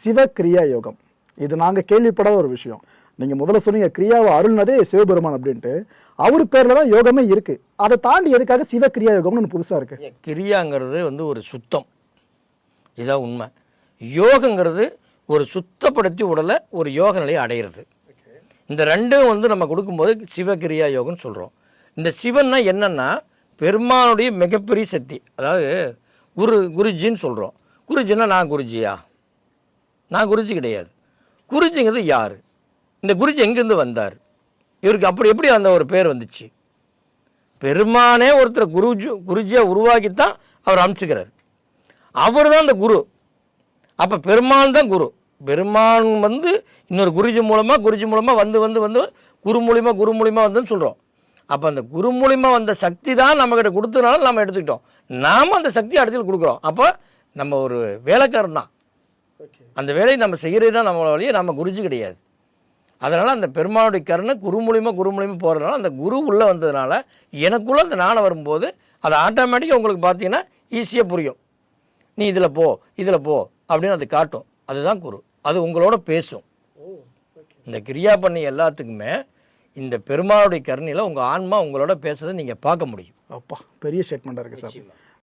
சிவக்கிரியா யோகம், இது நாங்கள் கேள்விப்படாத ஒரு விஷயம். நீங்கள் முதல்ல சொன்னீங்க கிரியாவை அருள்னதே சிவபெருமான் அப்படின்ட்டு, அவர் பேரில் தான் யோகமே இருக்குது. அதை தாண்டி எதுக்காக சிவக்கிரியா யோகம்னு ஒன்று புதுசாக இருக்குது? கிரியாங்கிறது வந்து ஒரு சுத்தம், இதான் உண்மை. யோகங்கிறது ஒரு சுத்தப்படுத்தி உடலை ஒரு யோக நிலையை அடையிறது. இந்த ரெண்டும் வந்து நம்ம கொடுக்கும்போது சிவகிரியா யோகம்னு சொல்கிறோம். இந்த சிவன்னா என்னென்னா பெருமானுடைய மிகப்பெரிய சக்தி. அதாவது குருஜின்னு சொல்கிறோம். குருஜின்னா நான் குருஜியா? நான் குருஜி கிடையாது. குருஜிங்கிறது யார்? இந்த குருஜி எங்கேருந்து வந்தார்? இவருக்கு அப்படி எப்படி அந்த ஒரு பேர் வந்துச்சு? பெருமானே ஒருத்தர் குருஜியாக உருவாக்கித்தான் அவர் அனுப்பிச்சுக்கிறார். அவர் தான் அந்த குரு. அப்போ பெருமான் தான் குரு. பெருமான் வந்து இன்னொரு குருஜி மூலமாக வந்து குரு மூலிமா வந்துன்னு சொல்கிறோம். அப்போ அந்த குரு மூலிமா வந்த சக்தி தான் நம்மக்கிட்ட கொடுத்ததுனால நம்ம எடுத்துக்கிட்டோம். நாம் அந்த சக்தியை அடுத்து கொடுக்குறோம். அப்போ நம்ம ஒரு வேலைக்காரன் தான். அந்த வேலையை நம்ம செய்கிறது தான் நம்ம வழியே, நம்ம குருஜி கிடையாது. அதனால் அந்த பெருமானுடைய கருணை குரு மூலிமா போகிறதுனால அந்த குரு உள்ளே வந்ததுனால எனக்குள்ளே அந்த ஞானம் வரும்போது அது ஆட்டோமேட்டிக்காக உங்களுக்கு பார்த்தீங்கன்னா ஈஸியாக புரியும். நீ இதில் போ அப்படின்னு அது காட்டும். அதுதான் குரு. அது உங்களோட பேசும். இந்த கிரியா பண்ணி எல்லாத்துக்குமே இந்த பெருமாளுடைய கருணையில் உங்கள் ஆன்மா உங்களோட பேசுறதை நீங்கள் பார்க்க முடியும். அப்பா, பெரிய ஸ்டேட்மெண்ட்டாக இருக்குது சார்.